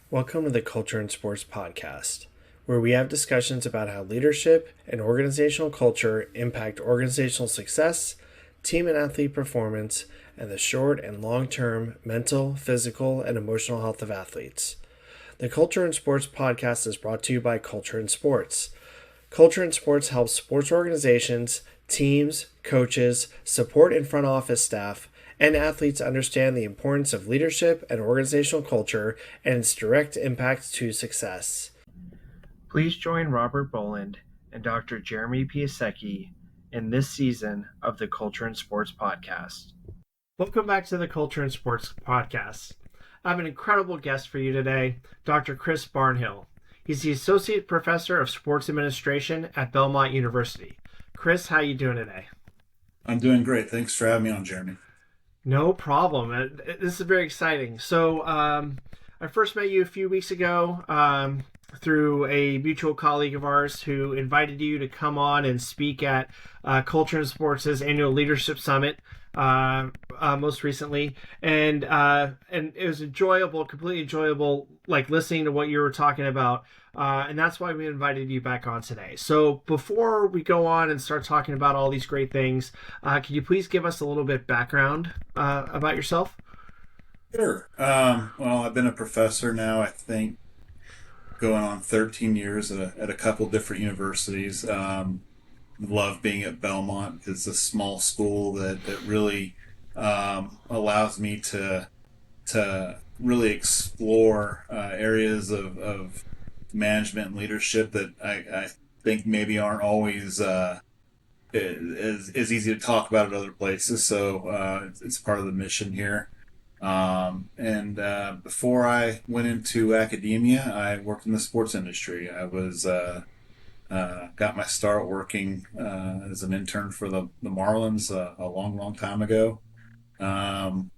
Welcome to the Culture and Sports Podcast, where we have discussions about how leadership and organizational culture impact organizational success, team and athlete performance, and the short and long term mental, physical, and emotional health of athletes. The Culture and Sports Podcast is brought to you by Culture and Sports. Culture and Sports helps sports organizations, teams, coaches, support and front office staff, and athletes understand the importance of leadership and organizational culture and its direct impact to success. Please join Robert Boland and Dr. Jeremy Piasecki in this season of the Culture and Sports Podcast. Welcome back to the Culture and Sports Podcast. I have an incredible guest for you today, Dr. Chris Barnhill. He's the Associate Professor of Sports Administration at Belmont University. Chris, how you doing today? I'm doing great. Thanks for having me on, Jeremy. No problem. This is very exciting. So I first met you a few weeks ago through a mutual colleague of ours who invited you to come on and speak at Culture and Sports' annual Leadership Summit most recently. And it was enjoyable, completely enjoyable, like listening to what you were talking about. And that's why we invited you back on today. So before we go on and start talking about all these great things, can you please give us a little bit background about yourself? Sure. Well, I've been a professor now, I think, going on 13 years at a couple different universities. Love being at Belmont. It's a small school that really allows me to really explore areas of management and leadership that I think maybe aren't always as easy to talk about at other places. So it's part of the mission here. And before I went into academia, I worked in the sports industry. I was got my start working as an intern for the Marlins a long time ago, and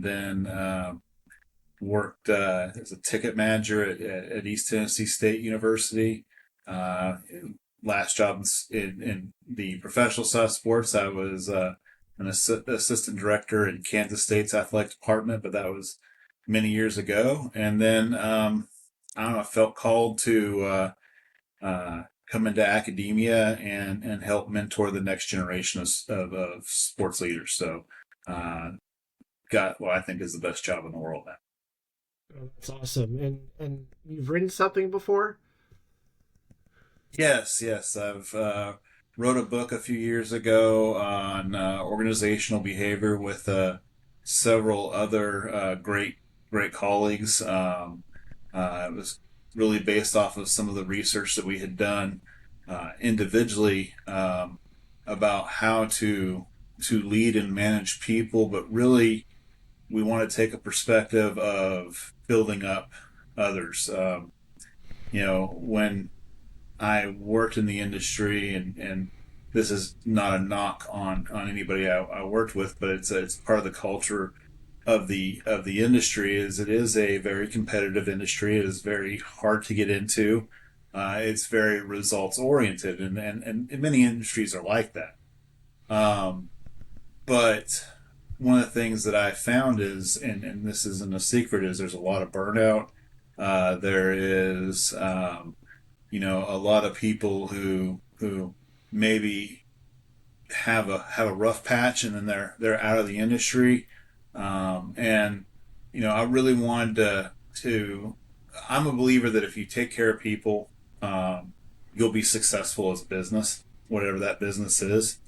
then worked as a ticket manager at East Tennessee State University. Last job in the professional side of sports, I was an assistant director in Kansas State's athletic department, but that was many years ago. And then I don't know, I felt called to come into academia and help mentor the next generation of sports leaders. So got what I think is the best job in the world now. Oh, that's awesome. And you've written something before? Yes. I've wrote a book a few years ago on organizational behavior with several other great colleagues. It was really based off of some of the research that we had done individually about how to lead and manage people, but really we want to take a perspective of building up others. When I worked in the industry, and this is not a knock on anybody I worked with, but it's part of the culture of the industry. Is it is a very competitive industry. It is very hard to get into. It's very results oriented, and many industries are like that. But one of the things that I found is, and this isn't a secret, is there's a lot of burnout. There is a lot of people who maybe have a rough patch, and then they're out of the industry. And I really wanted to. I'm a believer that if you take care of people, you'll be successful as a business, whatever that business is.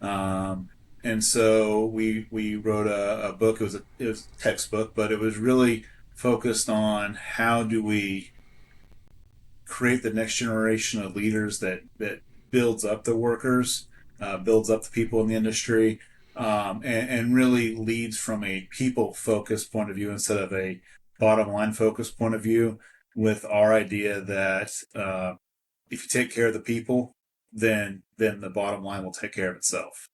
And so we wrote a book. It was a textbook, but it was really focused on how do we create the next generation of leaders that builds up the workers, builds up the people in the industry, and really leads from a people focused point of view instead of a bottom line focused point of view, with our idea that if you take care of the people, then the bottom line will take care of itself.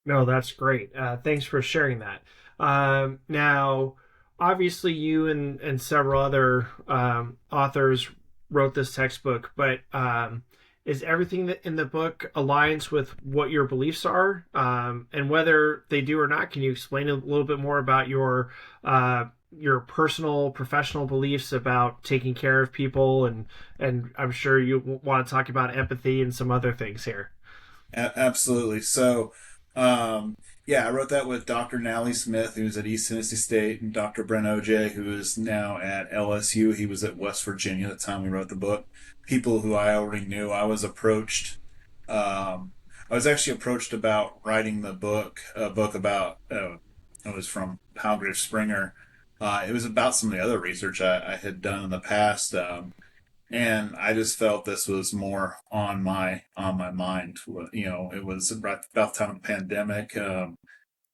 No, that's great. Thanks for sharing that. Now, obviously, you and several other authors wrote this textbook, but is everything that in the book aligns with what your beliefs are? And whether they do or not, can you explain a little bit more about your your personal professional beliefs about taking care of people, and I'm sure you want to talk about empathy and some other things here. Absolutely. So, um, yeah, I wrote that with Dr. Nally Smith, who's at East Tennessee State, and Dr. Brent OJ, who is now at LSU. He was at West Virginia at the time we wrote the book. People who I already knew. Um, I was actually approached about writing the book, a book about, it was from Palgrave Springer. It was about some of the other research I had done in the past. And I just felt this was more on my mind. You know, it was about the time of the pandemic, a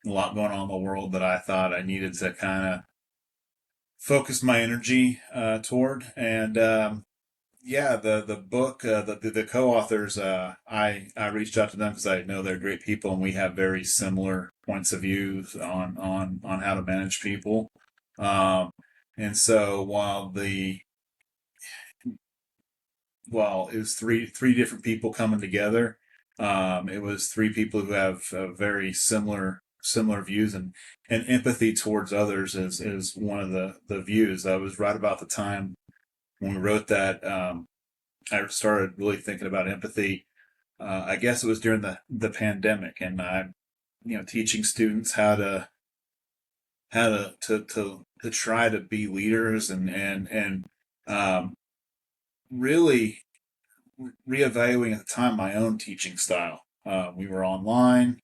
lot going on in the world that I thought I needed to kind of focus my energy toward. And yeah, the book, the co-authors, I reached out to them because I know they're great people, and we have very similar points of views on how to manage people. Um, and so it was three different people coming together. It was three people who have very similar views, and empathy towards others is one of the views. I was right about the time when we wrote that. I started really thinking about empathy. I guess it was during the pandemic, and I, teaching students how to try to be leaders and um, really reevaluating at the time my own teaching style. We were online.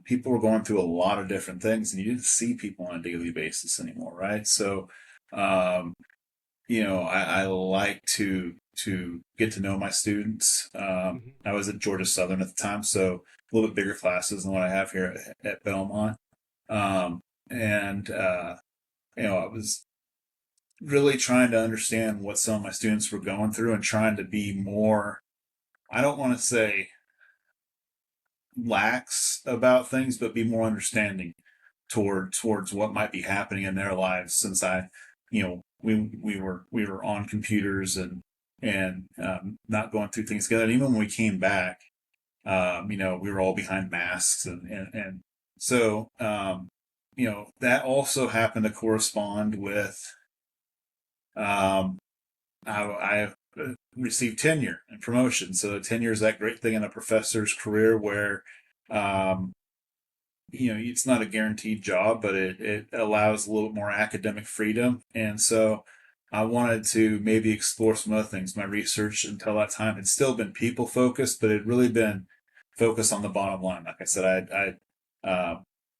People were going through a lot of different things, and you didn't see people on a daily basis anymore, right? So, um, I like to get to know my students. I was at Georgia Southern at the time, so a little bit bigger classes than what I have here at Belmont. Um, and I was really trying to understand what some of my students were going through and trying to be more, I don't want to say lax about things, but be more understanding towards what might be happening in their lives. Since we were on computers and not going through things together. And even when we came back, we were all behind masks, and so that also happened to correspond with um, I received tenure and promotion. So tenure is that great thing in a professor's career where, um, it's not a guaranteed job, but it allows a little more academic freedom. And so I wanted to maybe explore some other things. My research until that time had still been people focused, but it really been focused on the bottom line. Like I said,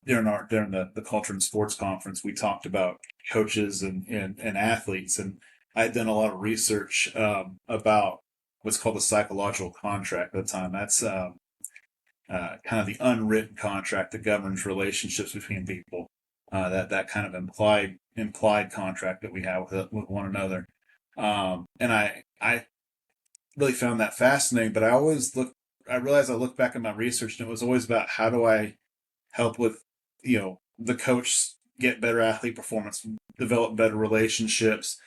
during the culture and sports conference, we talked about coaches and athletes, and I had done a lot of research about what's called the psychological contract at the time. That's kind of the unwritten contract that governs relationships between people. That kind of implied contract that we have with one another. And I really found that fascinating. But I realized I looked back at my research, and it was always about how do I help with the coach get better athlete performance, develop better relationships,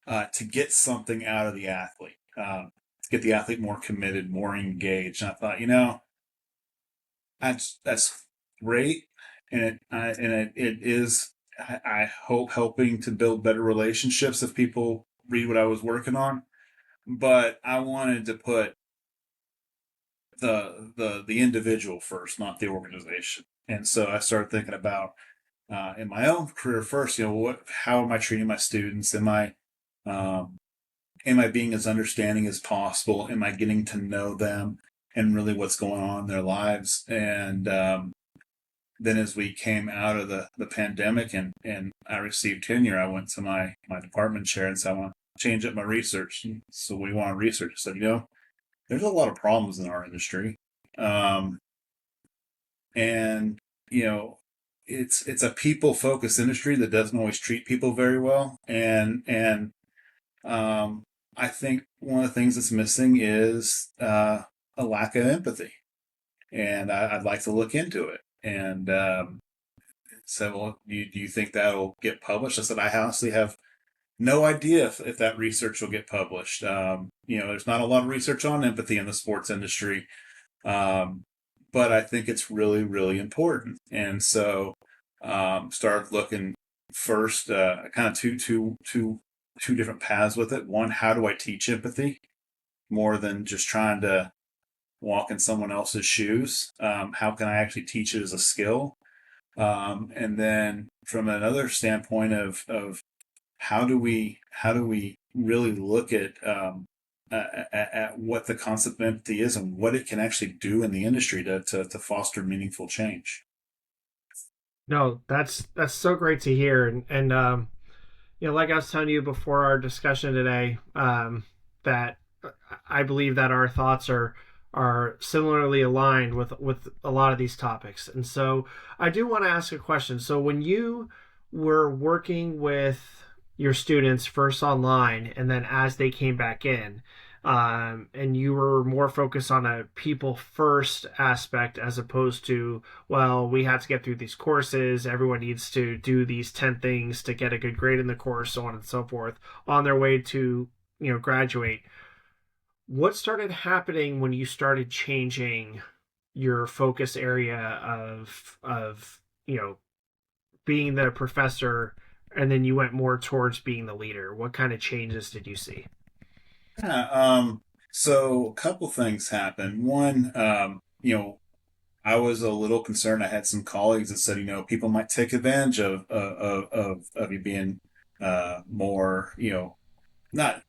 to get something out of the athlete, to get the athlete more committed, more engaged. And I thought, that's great, and it is. I hope helping to build better relationships if people read what I was working on. But I wanted to put the individual first, not the organization. And so I started thinking about in my own career first. How am I treating my students? Um, am I being as understanding as possible? Am I getting to know them and really what's going on in their lives? And then as we came out of the pandemic and I received tenure, I went to my department chair and said, I want to change up my research. So we want to research. I said, there's a lot of problems in our industry. Um, and, you know, it's a people focused industry that doesn't always treat people very well. And I think one of the things that's missing is a lack of empathy. And I'd like to look into it. And said, well, do you think that'll get published? I said, I honestly have no idea if that research will get published. There's not a lot of research on empathy in the sports industry, um, but I think it's really, really important. And so started looking first kind of two different paths with it. One, how do I teach empathy more than just trying to walk in someone else's shoes? How can I actually teach it as a skill? And then from another standpoint of how do we really look at what the concept of empathy is and what it can actually do in the industry to foster meaningful change. No, that's so great to hear, and like I was telling you before our discussion today, that I believe that our thoughts are similarly aligned with a lot of these topics. And so I do want to ask a question. So when you were working with your students first online and then as they came back in, and you were more focused on a people first aspect as opposed to, well, we have to get through these courses, everyone needs to do these 10 things to get a good grade in the course, so on and so forth, on their way to graduate. What started happening when you started changing your focus area of being the professor, and then you went more towards being the leader? What kind of changes did you see? Yeah, so a couple things happened. One, I was a little concerned. I had some colleagues that said, people might take advantage of you being more, not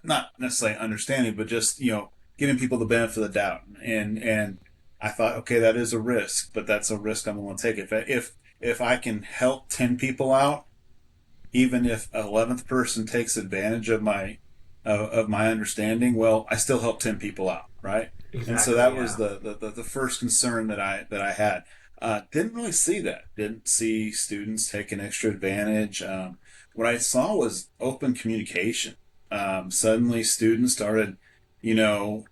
not necessarily understanding, but just giving people the benefit of the doubt. And I thought, okay, that is a risk, but that's a risk I'm willing to take. If I can help 10 people out, even if 11th person takes advantage of my understanding, well, I still help 10 people out, right? And so Exactly, that was yeah. the first concern that I had. Didn't really see that. Didn't see students taking extra advantage. What I saw was open communication. Suddenly, students started, you know,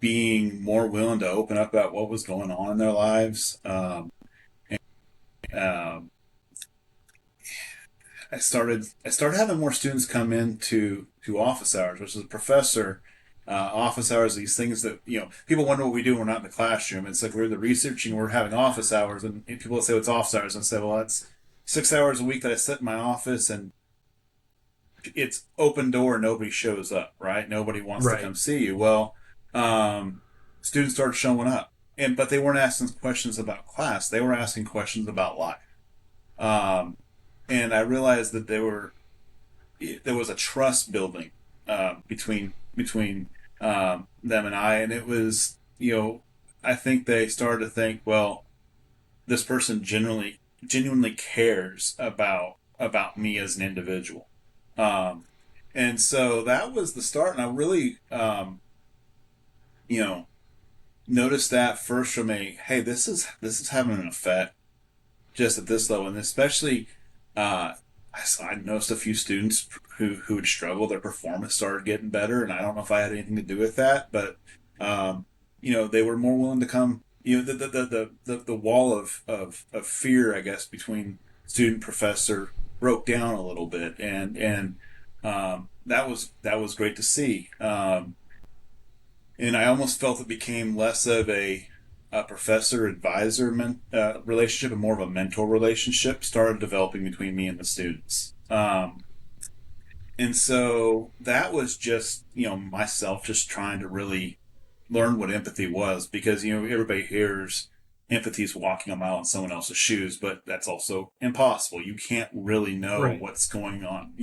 being more willing to open up about what was going on in their lives. Um, I started having more students come in to office hours, which is a professor. Office hours, these things that people wonder what we do when we're not in the classroom. It's like we're the researching, we're having office hours, and people say it's office hours, and say, well, that's 6 hours a week that I sit in my office, and it's open door, nobody shows up, right? Nobody wants to Right. come see you. Well, um, students started showing up, but they weren't asking questions about class; they were asking questions about life. Um, and I realized that there was a trust building between them and I, and it was I think they started to think, well, this person genuinely cares about me as an individual, um, and so that was the start. And I really you know noticed that first from a hey, this is having an effect just at this level, and especially uh, I noticed a few students who would struggle. Their performance started getting better, and I don't know if I had anything to do with that, but um, they were more willing to come. The wall of fear, I guess, between student professor broke down a little bit, and that was great to see. And I almost felt it became less of a professor advisor relationship and more of a mentor relationship started developing between me and the students. And so that was just myself just trying to really learn what empathy was, because everybody hears empathy is walking a mile in someone else's shoes, but that's also impossible. You can't really know Right. what's going on,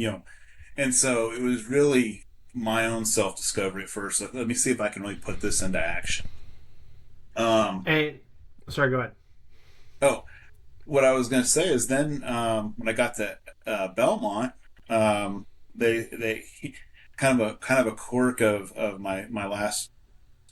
and so it was really my own self discovery at first. Let me see if I can really put this into action. Um, And sorry, go ahead. oh, what I was going to say is then when I got to Belmont, they kind of a quirk of my last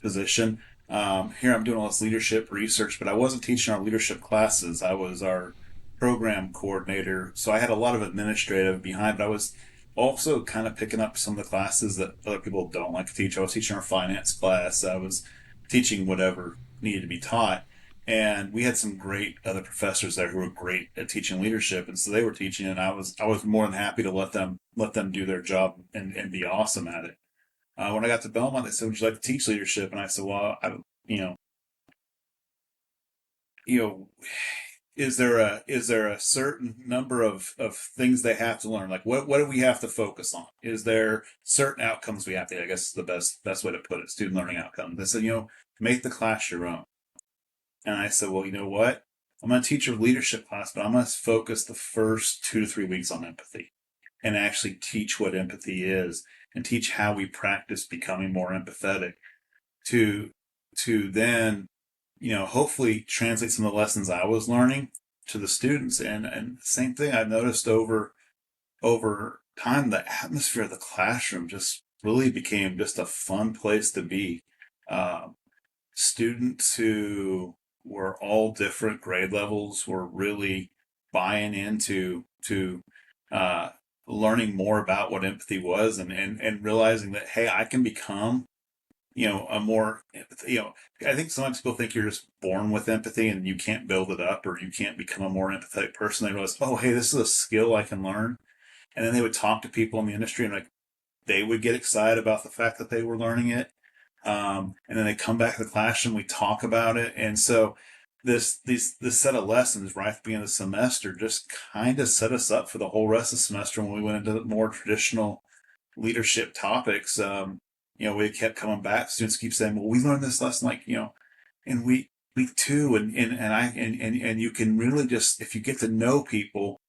position. Here I'm doing all this leadership research, but I wasn't teaching our leadership classes. I was our program coordinator, so I had a lot of administrative behind, but I was also kind of picking up some of the classes that other people don't like to teach. I was teaching our finance class. I was teaching whatever needed to be taught. And we had some great other professors there who were great at teaching leadership, and so they were teaching, and I was more than happy to let them do their job and be awesome at it. When I got to Belmont, they said, "Would you like to teach leadership?" And I said, "Well, you know, you know, is there a certain number of things they have to learn? Like what do we have to focus on? Is there certain outcomes we have to? I guess is the best way to put it. Student learning outcomes. They said, make the class your own. And I said, well, you know what? I'm going to teach a leadership class, but I'm going to focus the first 2 to 3 weeks on empathy and actually teach what empathy is and teach how we practice becoming more empathetic to then hopefully translate some of the lessons I was learning to the students. And same thing I've noticed over time, the atmosphere of the classroom just really became just a fun place to be. Um, Students who were all different grade levels were really buying into to uh, learning more about what empathy was, and realizing that, hey, I can become a more I think sometimes people think you're just born with empathy and you can't build it up or you can't become a more empathetic person. They realize, oh, hey, this is a skill I can learn. And then they would talk to people in the industry, and like they would get excited about the fact that they were learning it. And then they come back to the classroom, we talk about it. And so this set of lessons right at the beginning of the semester just kind of set us up for the whole rest of the semester when we went into more traditional leadership topics. We kept coming back. Students keep saying, well, we learned this lesson, like, in week two. And you can really just, if you get to know people,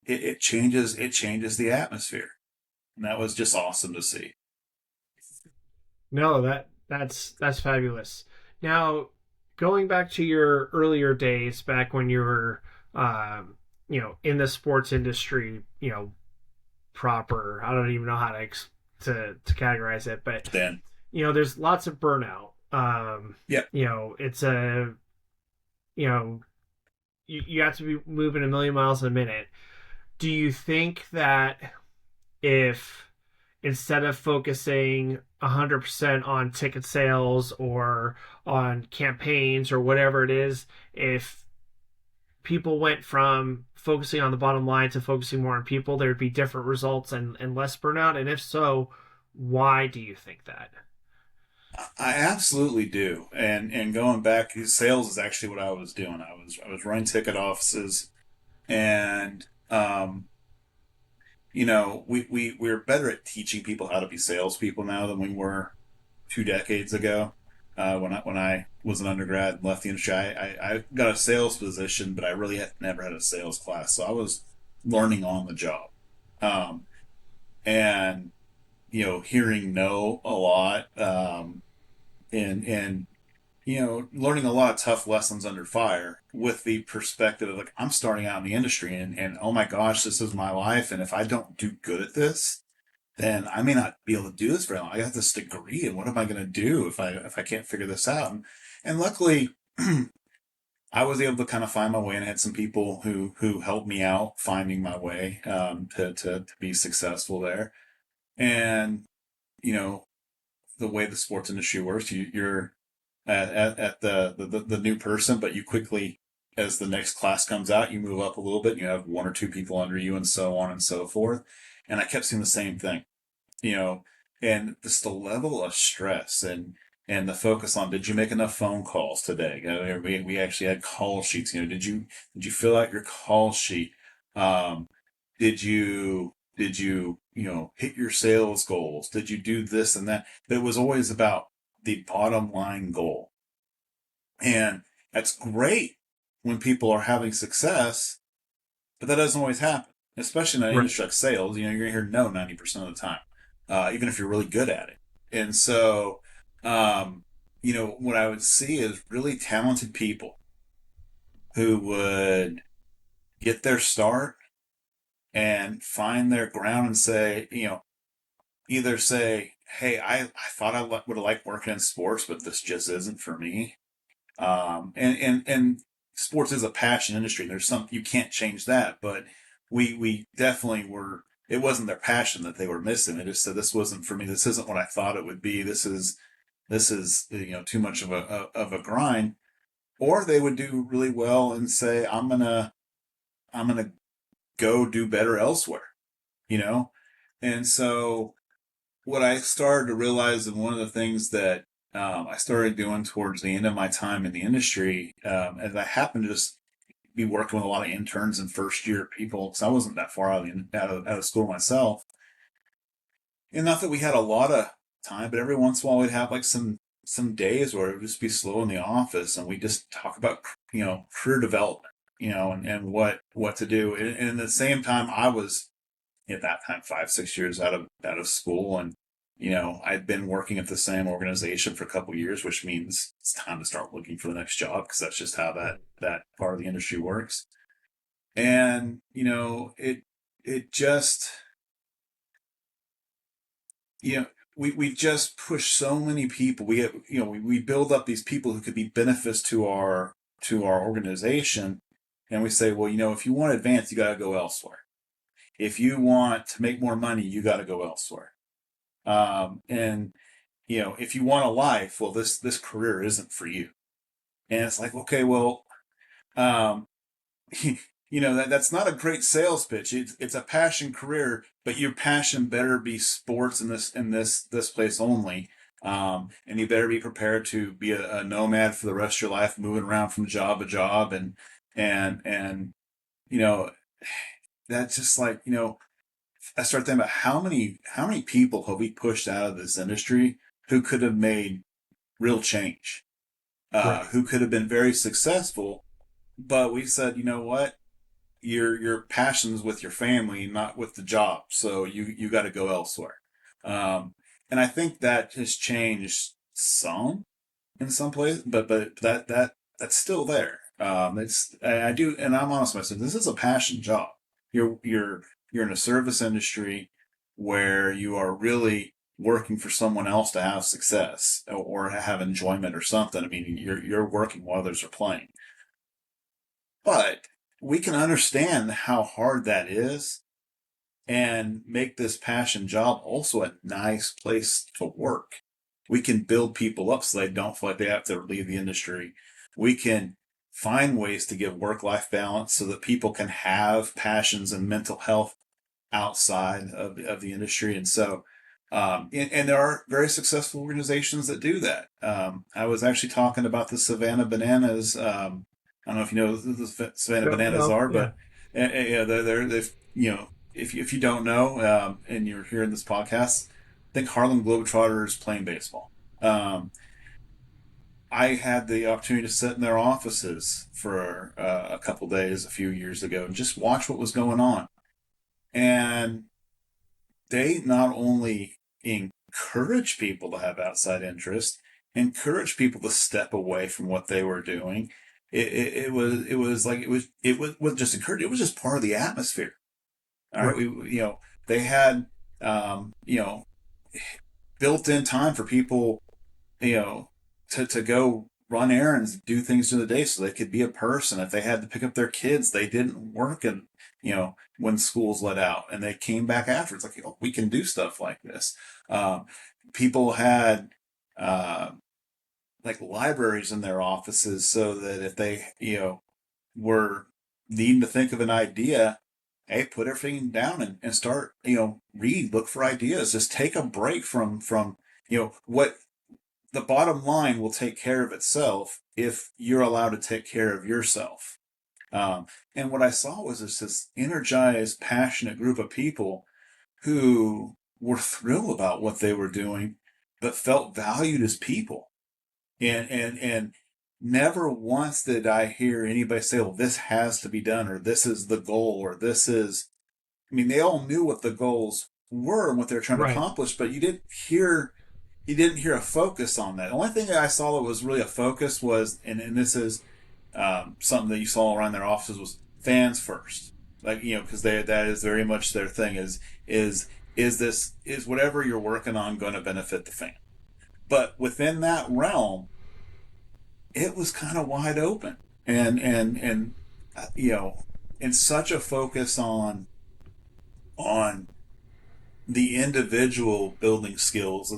it changes the atmosphere. And that was just awesome to see. No, that's fabulous. Now, going back to your earlier days, back when you were, in the sports industry, proper. I don't even know how to categorize it, but Then, there's lots of burnout. yeah. It's a, you know, you have to be moving a million miles a minute. Do you think that if instead of focusing 100% on ticket sales or on campaigns or whatever it is, if people went from focusing on the bottom line to focusing more on people, there would be different results and less burnout? And if so, why do you think that? I absolutely do. And going back, sales is actually what I was doing. I was running ticket offices, and we're better at teaching people how to be salespeople now than we were 2 decades ago. When I was an undergrad and left the industry, I got a sales position, but I really had never had a sales class, so I was learning on the job. Um, and hearing no a lot, and learning a lot of tough lessons under fire with the perspective of like, I'm starting out in the industry, and oh my gosh, this is my life. And if I don't do good at this, then I may not be able to do this very long. I got this degree, and what am I going to do if I can't figure this out? And luckily, I was able to kind of find my way, and I had some people who helped me out finding my way, to be successful there. And you know, the way the sports industry works, you're at the new person, but you quickly, as the next class comes out, you move up a little bit. And you have one or two people under you, and so on and so forth. And I kept seeing the same thing, you know, and just the level of stress and the focus on, did you make enough phone calls today? We actually had call sheets. Did you fill out your call sheet? Um, did you hit your sales goals? Did you do this and that? But it was always about the bottom line goal. And that's great when people are having success, but that doesn't always happen, especially in an Right. industry like sales. You're going to hear no 90% of the time, even if you're really good at it. And so, what I would see is really talented people who would get their start and find their ground and say, either say, hey, I thought I would have liked working in sports, but this just isn't for me. And sports is a passion industry. There's some, you can't change that, but we definitely were. It wasn't their passion that they were missing. They just said, this wasn't for me. This isn't what I thought it would be. This is too much of a grind. Or they would do really well and say, I'm gonna go do better elsewhere. You know, and so what I started to realize, and one of the things that I started doing towards the end of my time in the industry, as I happened to just be working with a lot of interns and first year people because I wasn't that far out of school myself. And not that we had a lot of time, but every once in a while we'd have like some days where it would just be slow in the office, and we just talk about career development, and what to do. And at the same time, I was at that time 5 6 years out of school, and I'd been working at the same organization for a couple of years, which means it's time to start looking for the next job because that's just how that part of the industry works. And it just you know we just push so many people. We have, we build up these people who could be benefits to our organization, and we say, well, if you want to advance, you got to go elsewhere. If you want to make more money, you got to go elsewhere. And if you want a life, well, this career isn't for you. And it's like, okay, well, um, that's not a great sales pitch. It's a passion career, but your passion better be sports in this place only. And you better be prepared to be a nomad for the rest of your life, moving around from job to job, and you know that's just like I start thinking about how many people have we pushed out of this industry who could have made real change, Right. who could have been very successful, but we said, you know what, your passion's with your family, not with the job. So you got to go elsewhere. Um, and I think that has changed some in some places, but that's still there. It's I do, and I'm honest with myself. This is a passion job. You're in a service industry where you are really working for someone else to have success or have enjoyment or something. I mean, you're working while others are playing. But we can understand how hard that is and make this passion job also a nice place to work. We can build people up so they don't feel like they have to leave the industry. We can find ways to give work life balance so that people can have passions and mental health outside of the industry. And so, and there are very successful organizations that do that. I was actually talking about the Savannah Bananas. I don't know if you know who the Savannah No, Bananas no, are, yeah. but yeah, they've, if you don't know, and you're hearing this podcast, I think Harlem Globetrotters playing baseball. Um, I had the opportunity to sit in their offices for a couple days a few years ago and just watch what was going on. And they not only encourage people to have outside interest, encourage people to step away from what they were doing. It was just encouraged. It was just part of the atmosphere. All right, Right. they had um, you know built-in time for people, you know to go run errands, do things during the day, so they could be a person. If they had to pick up their kids, they didn't work, and when schools let out, and they came back after. It's like, we can do stuff like this. Um, People had uh, like libraries in their offices so that if they were needing to think of an idea, hey, put everything down and start, read, look for ideas, just take a break from what the bottom line will take care of itself if you're allowed to take care of yourself. Um, and what I saw was this energized, passionate group of people who were thrilled about what they were doing, but felt valued as people. And never once did I hear anybody say, well, this has to be done, or this is the goal, or this is, I mean, they all knew what the goals were and what they were trying to Right. accomplish, but you didn't hear a focus on that. The only thing that I saw that was really a focus was, and this is something that you saw around their offices, was fans first. Like, because that is very much their thing. Is whatever you're working on going to benefit the fan? But within that realm, it was kind of wide open, and uh, you know, and such a focus on the individual building skills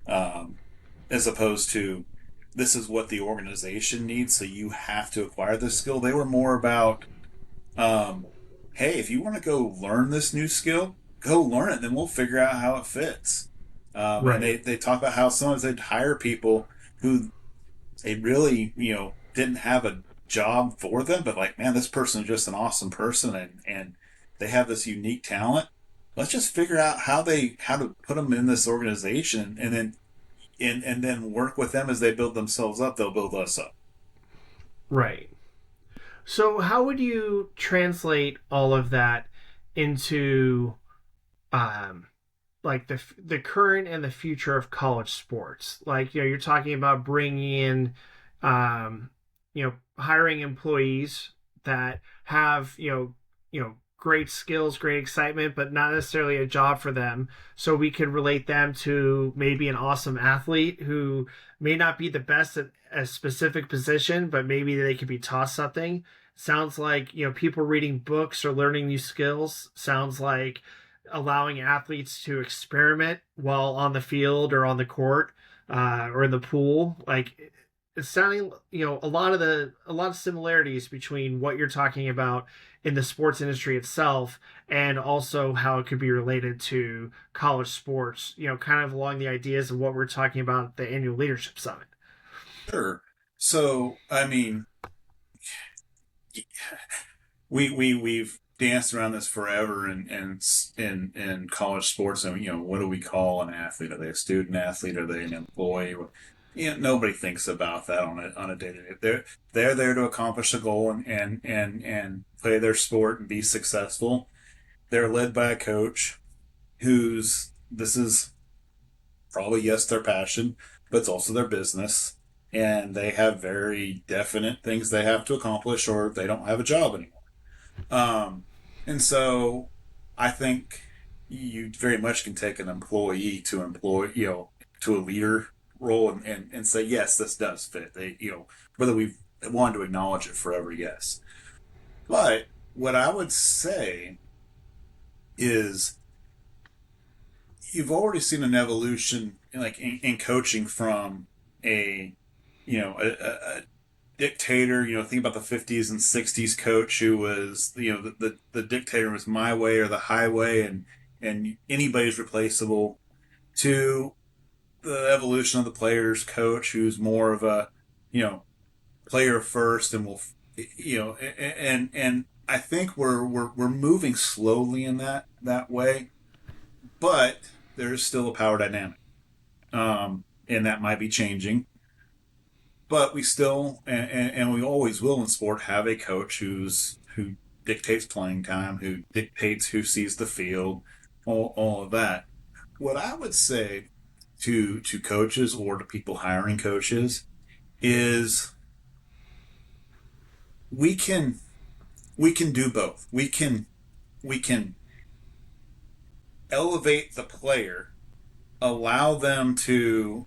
um, as opposed to this is what the organization needs, so you have to acquire this skill. They were more about, um, hey, if you want to go learn this new skill, go learn it, then we'll figure out how it fits. And Right. they talk about how sometimes they'd hire people who they really, didn't have a job for them, but like, man, this person is just an awesome person, and they have this unique talent. Let's just figure out how to put them in this organization, and then work with them as they build themselves up. They'll build us up. Right. So, how would you translate all of that into um, like the current and the future of college sports? Like, you're talking about bringing in, hiring employees that have great skills, great excitement, but not necessarily a job for them. So we could relate them to maybe an awesome athlete who may not be the best at a specific position, but maybe they could be taught something. Sounds like people reading books or learning new skills. Sounds like allowing athletes to experiment while on the field or on the court, or in the pool. Like, it's sounding, a lot of similarities between what you're talking about in the sports industry itself, and also how it could be related to college sports, kind of along the ideas of what we're talking about at the annual leadership summit. Sure. So, I mean, we've danced around this forever in college sports. And what do we call an athlete? Are they a student athlete? Are they an employee? Nobody thinks about that on a day to day. They're there to accomplish a goal and play their sport and be successful. They're led by a coach who's this is probably, yes, their passion, but it's also their business. And they have very definite things they have to accomplish, or they don't have a job anymore. Um, and so I think you very much can take an employee to to a leader role, and say, yes, this does fit. Whether we've wanted to acknowledge it forever, yes. But what I would say is you've already seen an evolution, like in coaching, from a a dictator. Think about the 50s and 60s coach who was, the dictator was my way or the highway, and anybody's replaceable, to the evolution of the players coach who's more of a, you know player first, and will, and I think we're moving slowly in that way, but there's still a power dynamic, and that might be changing. But we still, and we always will in sport, have a coach who dictates playing time, who dictates who sees the field, all of that. What I would say to coaches, or to people hiring coaches, is we can we can do both. We can elevate the player, allow them to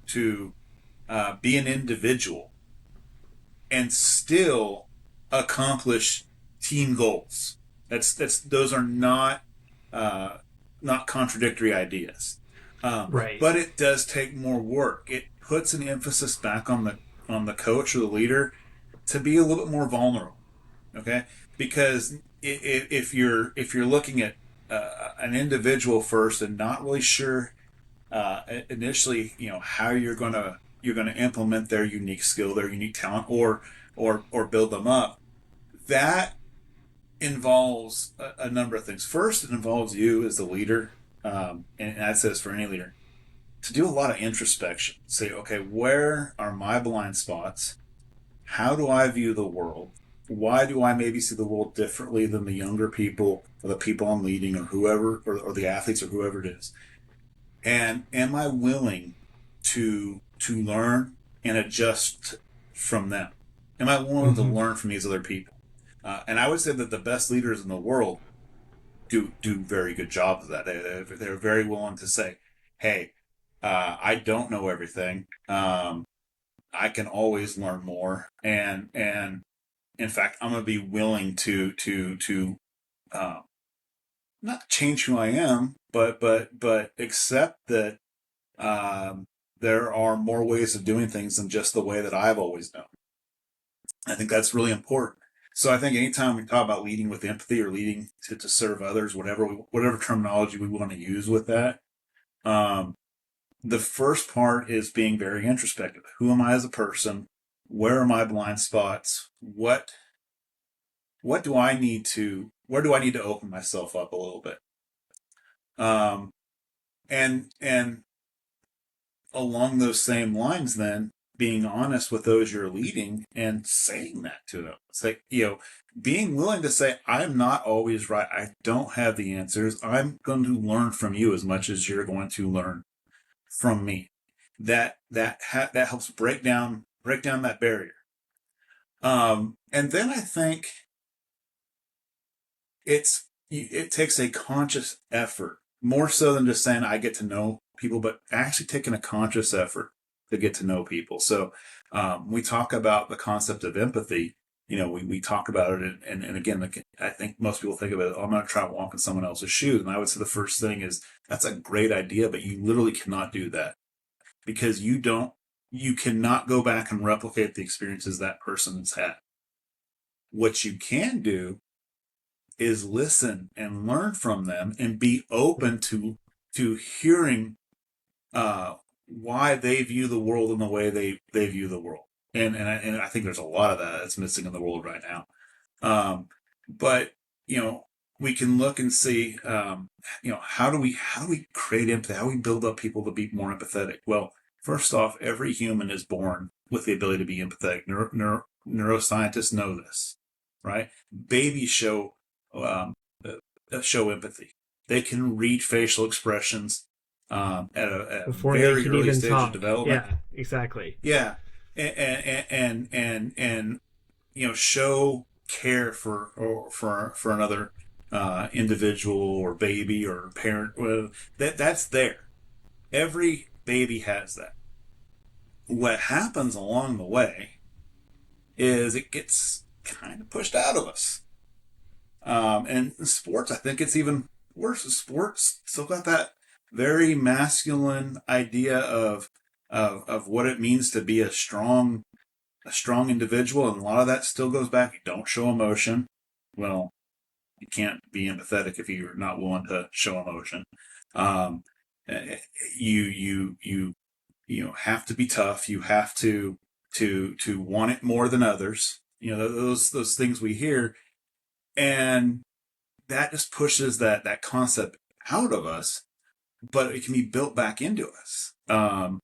be an individual, and still accomplish team goals. That's those are uh, not contradictory ideas. Right. But it does take more work. It puts an emphasis back on the coach or the leader to be a little bit more vulnerable. Okay, because if you're looking at an individual first, and not really sure initially, how you're gonna implement their unique skill, their unique talent, or build them up. That involves a number of things. First, it involves you as the leader, and I'd say this for any leader, to do a lot of introspection. Say, okay, where are my blind spots? How do I view the world? Why do I maybe see the world differently than the younger people, or the people I'm leading, or whoever, or the athletes, or whoever it is? And am I willing to learn and adjust from them? Am I willing to Mm-hmm. learn from these other people? And I would say that the best leaders in the world do very good job of that. They're very willing to say, "Hey, I don't know everything. I can always learn more, and in fact, I'm going to be willing to uh, not change who I am, but accept that there are more ways of doing things than just the way that I've always known." I think that's really important. So I think anytime we talk about leading with empathy, or leading to serve others, whatever terminology we want to use with that, um, the first part is being very introspective. Who am I as a person? Where are my blind spots? What do I need to, where do I need to open myself up a little bit? Um, and along those same lines, then being honest with those you're leading and saying that to them. It's like, being willing to say, I'm not always right. I don't have the answers. I'm going to learn from you as much as you're going to learn from me. That helps break down that barrier. And then I think it takes a conscious effort, more so than just saying I get to know people, but actually taking a conscious effort to get to know people. So we talk about the concept of empathy. We talk about it, and again, I think most people think of it, oh, I'm going to try to walk in someone else's shoes. And I would say the first thing is that's a great idea, but you literally cannot do that because you cannot go back and replicate the experiences that person has had. What you can do is listen and learn from them and be open to hearing why they view the world in the way they view the world. And I think there's a lot of that that's missing in the world right now. But we can look and see how do we create empathy? How do we build up people to be more empathetic? Well, first off, every human is born with the ability to be empathetic. Neuroscientists know this, right? Babies um, show empathy. They can read facial expressions at a Before they very can early even stage of talk. development. Yeah, exactly. Yeah, and show care for another individual or baby or parent. That's there. Every baby has that. What happens along the way is it gets kind of pushed out of us. And in sports, I think it's even worse. Sports still got that very masculine idea of what it means to be a strong individual, and a lot of that still goes back. You don't show emotion. Well, you can't be empathetic if you're not willing to show emotion. Um, you have to be tough. You have to want it more than others. Those things we hear, and that just pushes that concept out of us, but it can be built back into us. And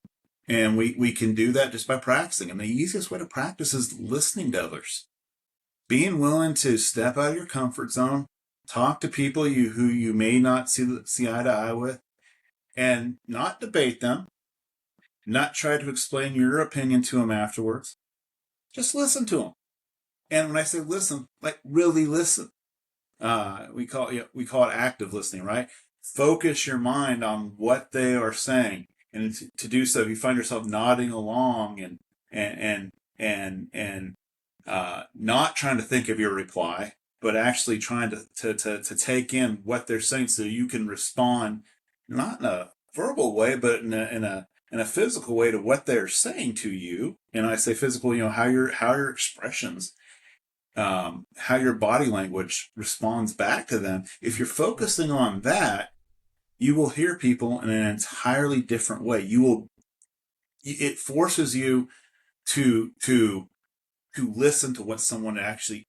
we can do that just by practicing. And the easiest way to practice is listening to others, being willing to step out of your comfort zone, talk to people who you may not see eye to eye with, and not debate them, not try to explain your opinion to them afterwards. Just listen to them. And when I say listen, like really listen. We call it active listening, right? Focus your mind on what they are saying, and to do so, if you find yourself nodding along and not trying to think of your reply, but actually trying to take in what they're saying, so you can respond not in a verbal way, but in a physical way to what they're saying to you. And I say physical, how your expressions, how your body language responds back to them. If you're focusing on that, you will hear people in an entirely different way. It forces you to listen to what someone actually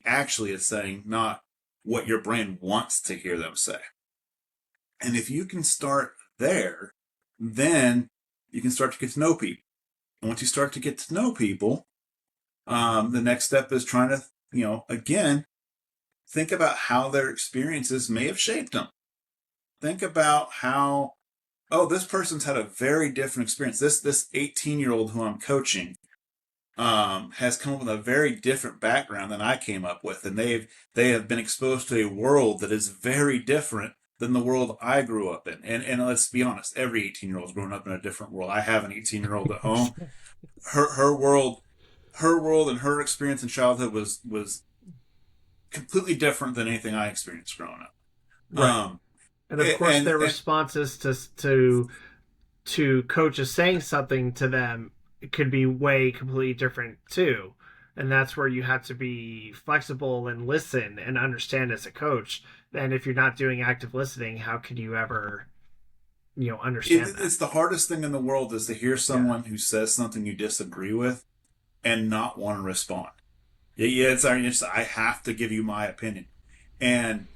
is saying, not what your brain wants to hear them say. And if you can start there, then you can start to get to know people. And once you start to get to know people, the next step is trying to, again, think about how their experiences may have shaped them. Think about how, oh, this person's had a very different experience. This 18-year-old who I'm coaching has come up with a very different background than I came up with, and they have been exposed to a world that is very different than the world I grew up in. And let's be honest, every 18-year-old is growing up in a different world. I have an 18-year-old at home. Her world and her experience in childhood was completely different than anything I experienced growing up. Right. And of course, And their responses to coaches saying something to them could be way completely different too. And that's where you have to be flexible and listen and understand as a coach. And if you're not doing active listening, how could you ever, understand that? it's the hardest thing in the world is to hear Yeah. someone who says something you disagree with, and not want to respond. Yeah, I have to give you my opinion. And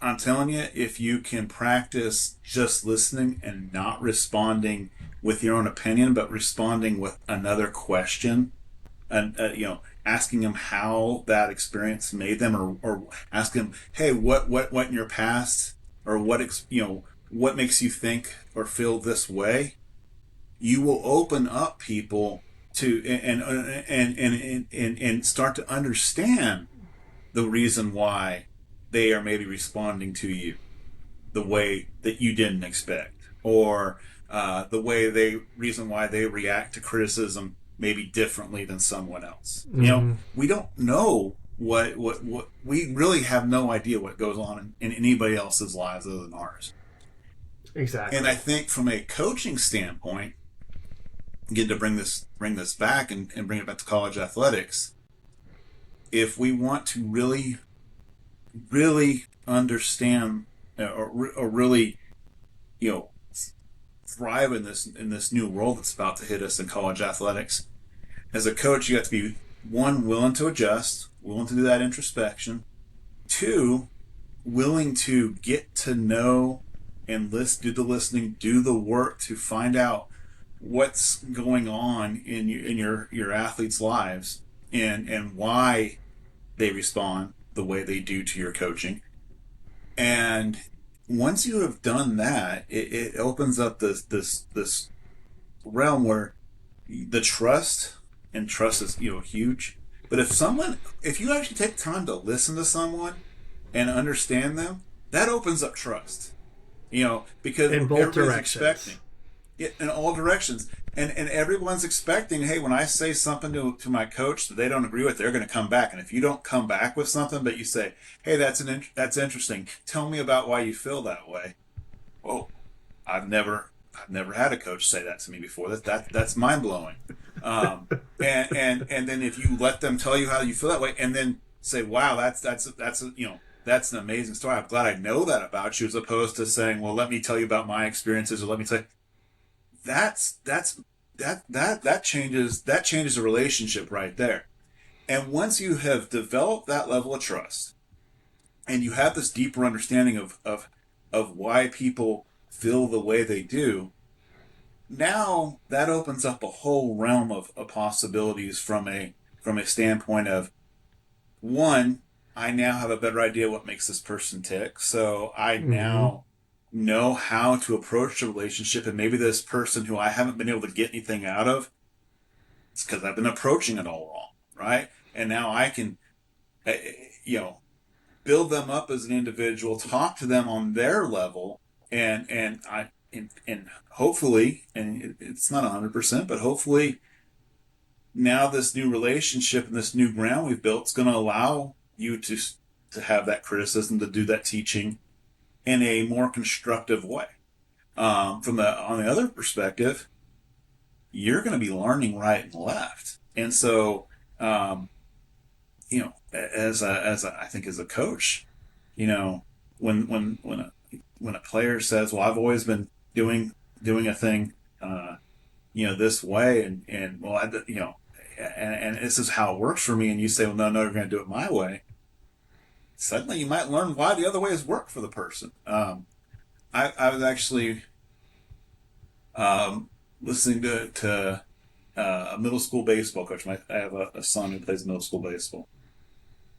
I'm telling you, if you can practice just listening and not responding with your own opinion, but responding with another question, and asking them how that experience made them, or asking them, hey, what in your past, or what makes you think or feel this way, you will open up people to and start to understand the reason why they are maybe responding to you the way that you didn't expect, or the way they reason why they react to criticism maybe differently than someone else. We don't know what we really have no idea what goes on in anybody else's lives other than ours. And I Exactly. think from a coaching standpoint, getting to bring this back and bring it back to college athletics, if we want to really understand, or really, you know, thrive in this new world that's about to hit us in college athletics, as a coach, you have to be, one, willing to adjust, willing to do that introspection. Two, willing to get to know and do the listening, do the work to find out what's going on in your athletes' lives, and why they respond the way they do to your coaching. And once you have done that, it opens up this realm where the trust, and trust is huge. But if you actually take time to listen to someone and understand them, that opens up trust. Because In both everybody's directions. expecting it in all directions. And everyone's expecting, hey, when I say something to my coach that they don't agree with, they're going to come back. And if you don't come back with something, but you say, hey, that's interesting, tell me about why you feel that way. Well, I've never had a coach say that to me before. That's mind blowing. And then if you let them tell you how you feel that way, and then say, wow, that's an amazing story. I'm glad I know that about you, as opposed to saying, well, let me tell you about my experiences, or let me tell you. That changes the relationship right there. And once you have developed that level of trust, and you have this deeper understanding of why people feel the way they do, now that opens up a whole realm of possibilities from a standpoint of, one, I now have a better idea what makes this person tick. So I Mm-hmm. now know how to approach the relationship, and maybe this person who I haven't been able to get anything out of, it's because I've been approaching it all wrong, right? And now I can, uh, you know, build them up as an individual, talk to them on their level, and hopefully, and it's not 100%, but hopefully, now this new relationship and this new ground we've built is going to allow you to have that criticism, to do that teaching in a more constructive way. From the on the other perspective, you're going to be learning right and left, and so, I think as a coach, you know, when a player says, "Well, I've always been doing a thing, this way, and well, and this is how it works for me," and you say, "Well, no, you're going to do it my way." Suddenly, you might learn why the other way has worked for the person. I was actually listening to a middle school baseball coach. I have a son who plays middle school baseball,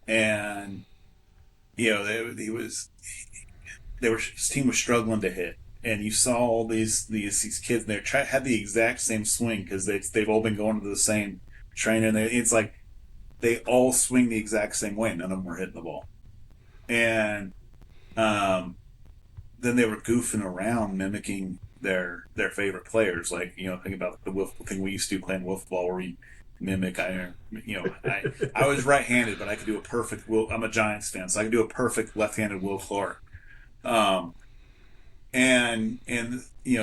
and his team was struggling to hit, and you saw all these kids. And they had the exact same swing because they've all been going to the same trainer. And it's like they all swing the exact same way. None of them were hitting the ball, and um, then they were goofing around, mimicking their favorite players. Like, think about the thing we used to do playing wiffle ball, where we mimic. I was right-handed, but I could do a perfect Will. I'm a Giants fan, so I could do a perfect left-handed Will Clark. Um, and they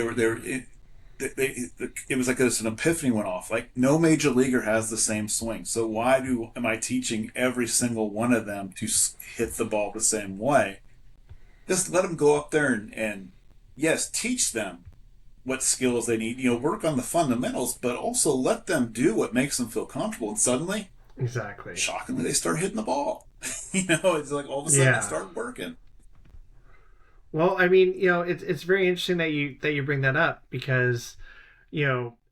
were it was like this, an epiphany went off. Like, no major leaguer has the same swing, so why am I teaching every single one of them to hit the ball the same way? Just let them go up there and yes, teach them what skills they need. Work on the fundamentals, but also let them do what makes them feel comfortable. And suddenly, Exactly. shockingly, they start hitting the ball. It's like all of a sudden it Yeah. started working. Well, I mean, it's very interesting that you bring that up because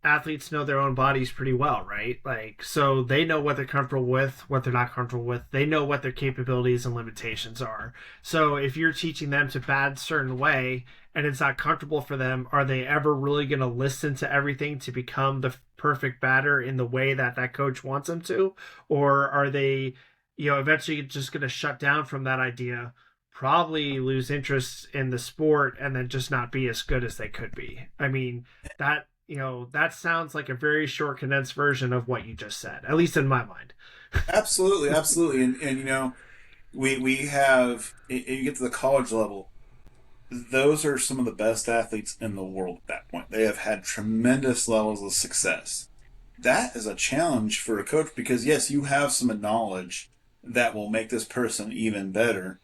athletes know their own bodies pretty well, right? Like, so they know what they're comfortable with, what they're not comfortable with. They know what their capabilities and limitations are. So if you're teaching them to bat a certain way and it's not comfortable for them, are they ever really going to listen to everything to become the perfect batter in the way that that coach wants them to? Or are they, eventually just going to shut down from that idea? Probably lose interest in the sport and then just not be as good as they could be. I mean, that sounds like a very short condensed version of what you just said, at least in my mind. Absolutely, absolutely. And we have, you get to the college level, those are some of the best athletes in the world at that point. They have had tremendous levels of success. That is a challenge for a coach because, yes, you have some knowledge that will make this person even better,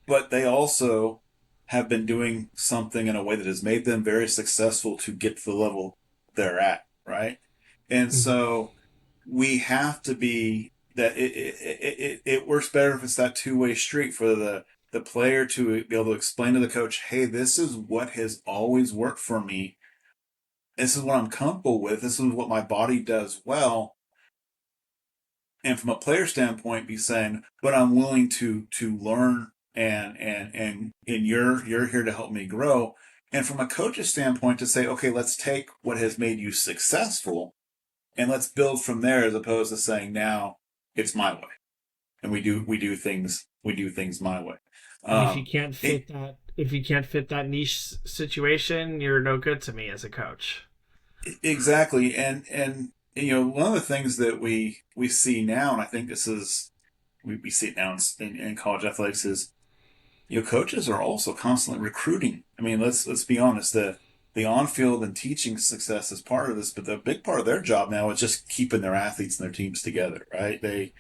but they also have been doing something in a way that has made them very successful to get to the level they're at, right? And Mm-hmm. so we have to be that it works better if it's that two-way street for the player to be able to explain to the coach, hey, this is what has always worked for me. This is what I'm comfortable with. This is what my body does well. And from a player standpoint, be saying, but I'm willing to learn and you're here to help me grow. And from a coach's standpoint, to say, okay, let's take what has made you successful and let's build from there, as opposed to saying now it's my way and we do things my way. And if you Um, can't it, fit that, if you can't fit that niche situation, you're no good to me as a coach. exactly, and one of the things that we see now, and I think this is we see it now in college athletics is coaches are also constantly recruiting. I mean, let's be honest. The on field and teaching success is part of this, but the big part of their job now is just keeping their athletes and their teams together, right? The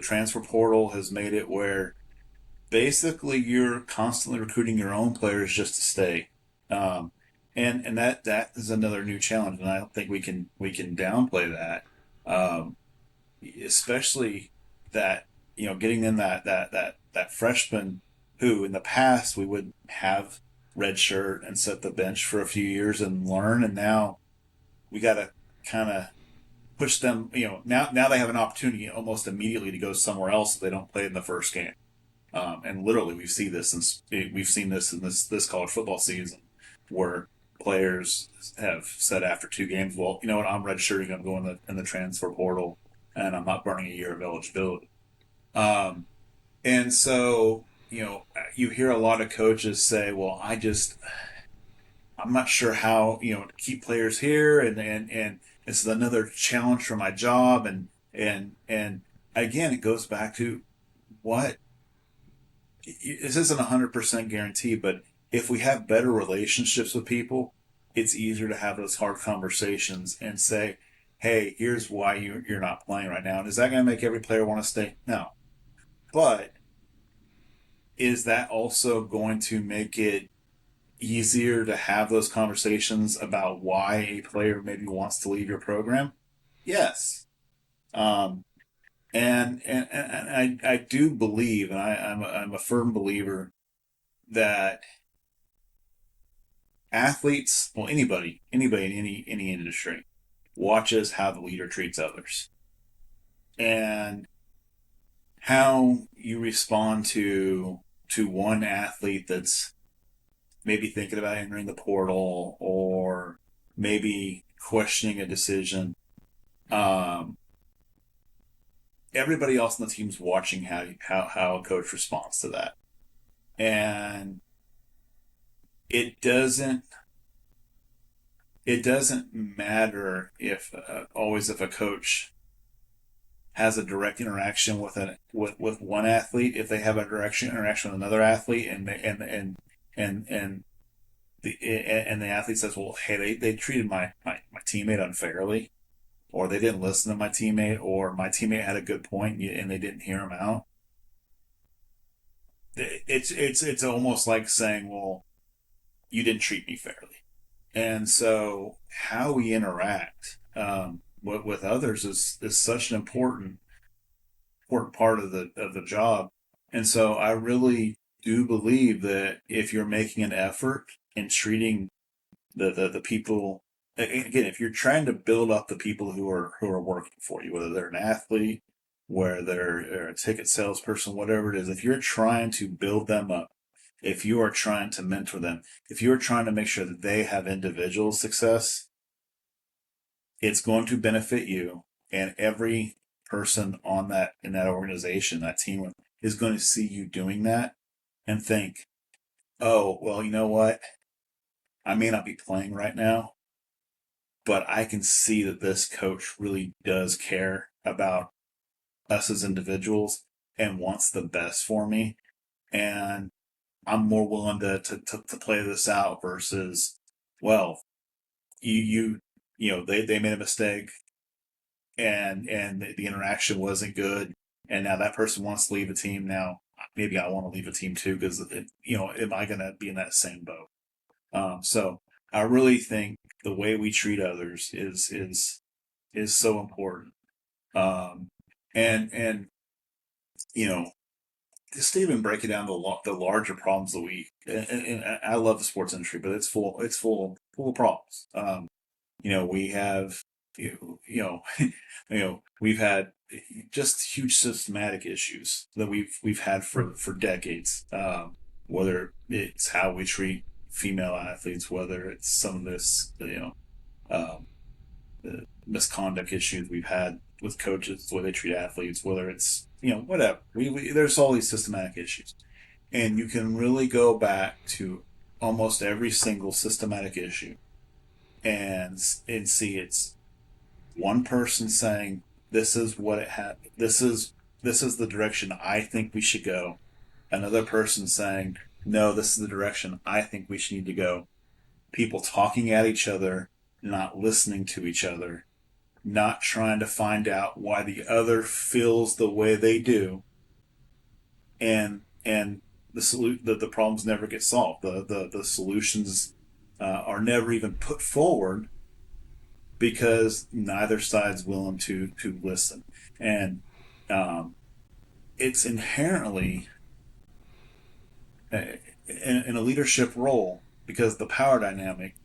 transfer portal has made it where basically you're constantly recruiting your own players just to stay. Um, and that is another new challenge, and I don't think we can downplay that. Um, Especially that getting in that freshman who in the past we would have red shirt and set the bench for a few years and learn, and now we got to kind of push them. Now they have an opportunity almost immediately to go somewhere else if they don't play in the first game. And literally, we've seen this in this college football season where players have said after two games, well, you know what, I'm redshirting, I'm going in the transfer portal, and I'm not burning a year of eligibility. Um, and so, you hear a lot of coaches say, well, I'm not sure how, to keep players here, and this is another challenge for my job, and again, it goes back to what this isn't 100% guarantee, but if we have better relationships with people, it's easier to have those hard conversations and say, hey, here's why you're not playing right now. And is that going to make every player want to stay? No. But is that also going to make it easier to have those conversations about why a player maybe wants to leave your program? Yes. Um, and I do believe, and I'm a firm believer that athletes, well, anybody in any industry, watches how the leader treats others and how you respond to one athlete that's maybe thinking about entering the portal or maybe questioning a decision. Um, Everybody else on the team's watching how a coach responds to that, and it doesn't it doesn't matter if always if a coach has a direct interaction with one athlete, if they have a direct interaction with another athlete, and the athlete says, well, hey, they treated my teammate unfairly, or they didn't listen to my teammate, or my teammate had a good point and they didn't hear him out. It's almost like saying, well, you didn't treat me fairly. And so how we interact with others is such an important part of the job. And so I really do believe that if you're making an effort in treating the people, again, if you're trying to build up the people who are working for you, whether they're an athlete, whether they're a ticket salesperson, whatever it is, if you're trying to build them up, if you are trying to mentor them, if you're trying to make sure that they have individual success, it's going to benefit you, and every person on that in that organization, that team, is going to see you doing that and think, oh, well, you know what? I may not be playing right now, but I can see that this coach really does care about us as individuals and wants the best for me. And I'm more willing to play this out versus, well, they made a mistake and the interaction wasn't good. And now that person wants to leave a team. Now, maybe I want to leave a team too, because, am I going to be in that same boat? So I really think the way we treat others is so important. Um, and you know, just even breaking down the larger problems that and I love the sports industry, but it's full of problems. We have we've had just huge systematic issues that we've had Right. for decades. Whether it's how we treat female athletes, whether it's some of this um, the misconduct issues we've had with coaches, the way they treat athletes, whether it's whatever. There's all these systematic issues, and you can really go back to almost every single systematic issue and see it's one person saying this is what it had. This is the direction I think we should go. Another person saying no, this is the direction I think we should need to go. People talking at each other, not listening to each other, not trying to find out why the other feels the way they do, and the problems never get solved. The solutions are never even put forward because neither side's willing to listen, and um, it's inherently in a leadership role because the power dynamic.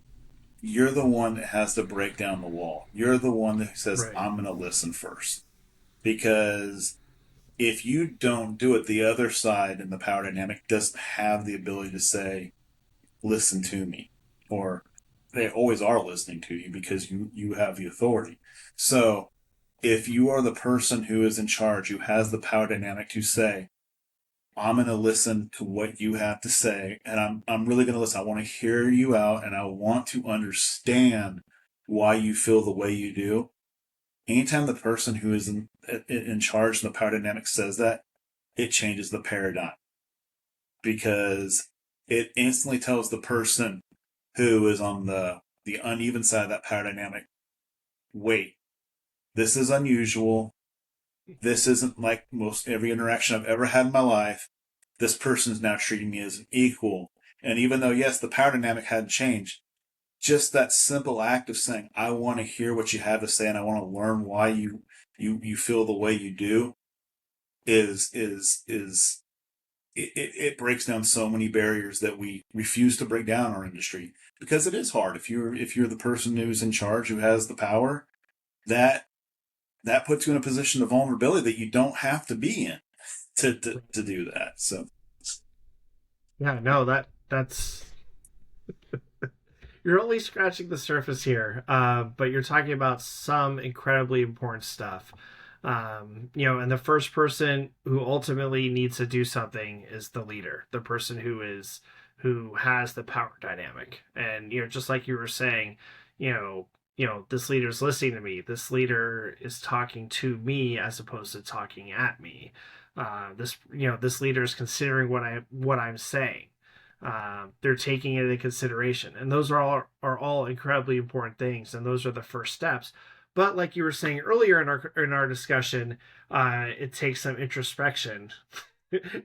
You're the one that has to break down the wall. You're the one that says, Right. I'm going to listen first. Because if you don't do it, the other side in the power dynamic doesn't have the ability to say, listen to me. Or they always are listening to you because you have the authority. So if you are the person who is in charge, who has the power dynamic to say, I'm going to listen to what you have to say, and I'm really going to listen. I want to hear you out, and I want to understand why you feel the way you do. Anytime the person who is in charge of the power dynamic says that, it changes the paradigm because it instantly tells the person who is on the uneven side of that power dynamic, wait, this is unusual. This isn't like most every interaction I've ever had in my life. This person is now treating me as an equal. And even though, yes, the power dynamic hadn't changed, just that simple act of saying, I want to hear what you have to say and I want to learn why you feel the way you do is it breaks down so many barriers that we refuse to break down in our industry because it is hard. If you're the person who's in charge, who has the power, that that puts you in a position of vulnerability that you don't have to be in to do that. So Yeah, no, that's you're only scratching the surface here, but you're talking about some incredibly important stuff. And the first person who ultimately needs to do something is the leader, the person who has the power dynamic. And just like you were saying, you know, this leader's listening to me. This leader is talking to me as opposed to talking at me. This leader is considering what I'm saying. They're taking it into consideration, and those are all incredibly important things, and those are the first steps. But like you were saying earlier in our discussion, it takes some introspection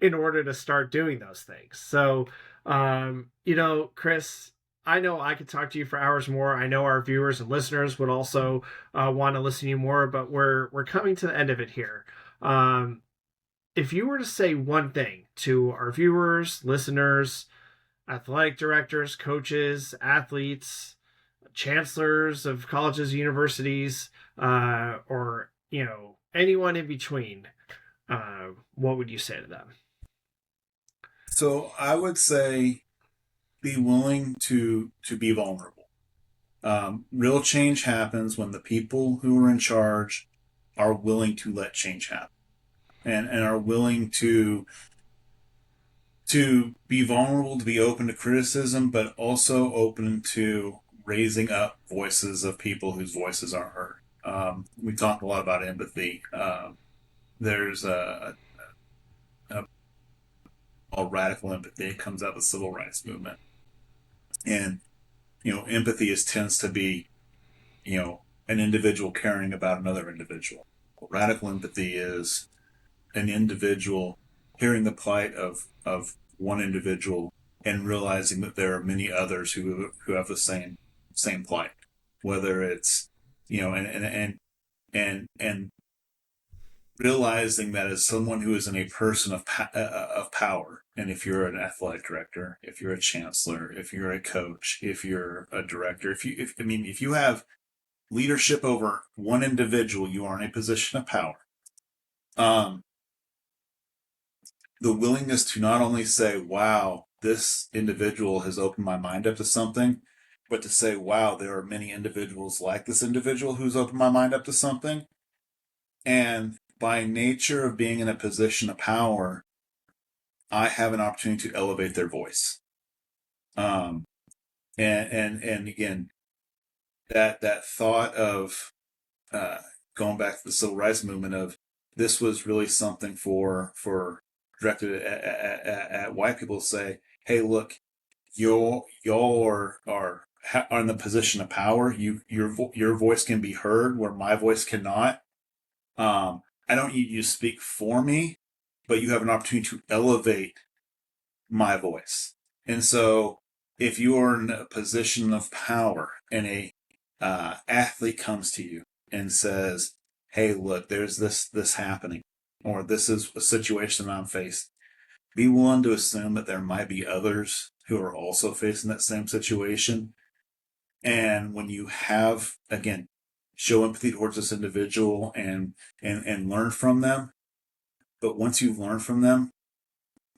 in order to start doing those things. So Chris, I know I could talk to you for hours more. I know our viewers and listeners would also want to listen to you more, but we're coming to the end of it here. Um, if you were to say one thing to our viewers, listeners, athletic directors, coaches, athletes, chancellors of colleges, universities, or anyone in between, what would you say to them? So I would say be willing to be vulnerable. Real change happens when the people who are in charge are willing to let change happen and are willing to be vulnerable, to be open to criticism, but also open to raising up voices of people whose voices aren't heard. We talked a lot about empathy. There's a radical empathy. It comes out of the civil rights movement, and empathy tends to be an individual caring about another individual. Radical empathy is an individual hearing the plight of one individual and realizing that there are many others who have the same plight, whether it's and realizing that as someone who is in a person of power, and if you're an athletic director, if you're a chancellor, if you're a coach, if you're a director, if you have leadership over one individual, you are in a position of power. Um, the willingness to not only say, wow, this individual has opened my mind up to something, but to say, wow, there are many individuals like this individual who's opened my mind up to something. And by nature of being in a position of power, I have an opportunity to elevate their voice. Um, and again, that thought of uh, going back to the civil rights movement of this was really something for directed at white people to say, hey, look, y'all are in the position of power. Your voice can be heard where my voice cannot. I don't need you to speak for me, but you have an opportunity to elevate my voice. And so if you are in a position of power and a athlete comes to you and says, hey, look, there's this happening, or this is a situation I'm faced, be willing to assume that there might be others who are also facing that same situation. And when you have, again, show empathy towards this individual and learn from them. But once you've learned from them,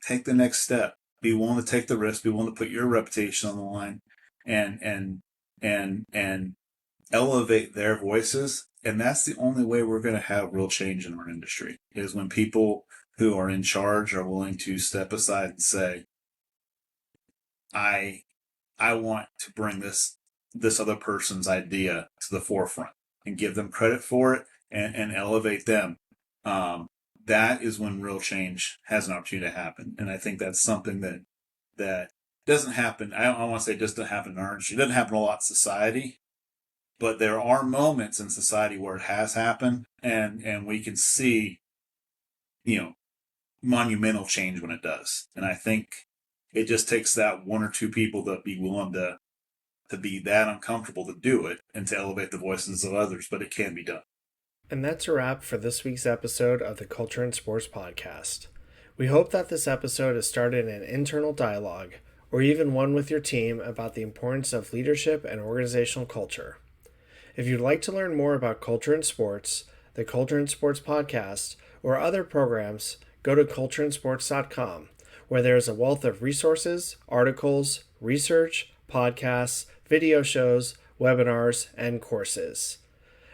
take the next step. Be willing to take the risk. Be willing to put your reputation on the line, and and elevate their voices. And that's the only way we're going to have real change in our industry is when people who are in charge are willing to step aside and say, I I want to bring this other person's idea to the forefront and give them credit for it and elevate them. Um, that is when real change has an opportunity to happen. And I think that's something that doesn't happen. I don't want to say it just doesn't happen in our industry. It doesn't happen a lot in society, but there are moments in society where it has happened, and we can see, you know, monumental change when it does. And I think it just takes that one or two people to be willing to be that uncomfortable to do it and to elevate the voices of others, but it can be done. And that's a wrap for this week's episode of the Culture and Sports Podcast. We hope that this episode has started an internal dialogue, or even one with your team, about the importance of leadership and organizational culture. If you'd like to learn more about culture and sports, the Culture and Sports Podcast, or other programs, go to cultureandsports.com, where there is a wealth of resources, articles, research, podcasts, video shows, webinars, and courses.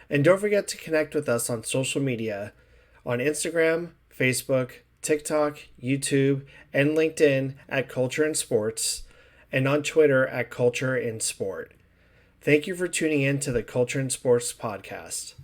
And don't forget to connect with us on social media on Instagram, Facebook, TikTok, YouTube, and LinkedIn at Culture and Sports, and on Twitter at Culture in Sport. Thank you for tuning in to the Culture and Sports Podcast.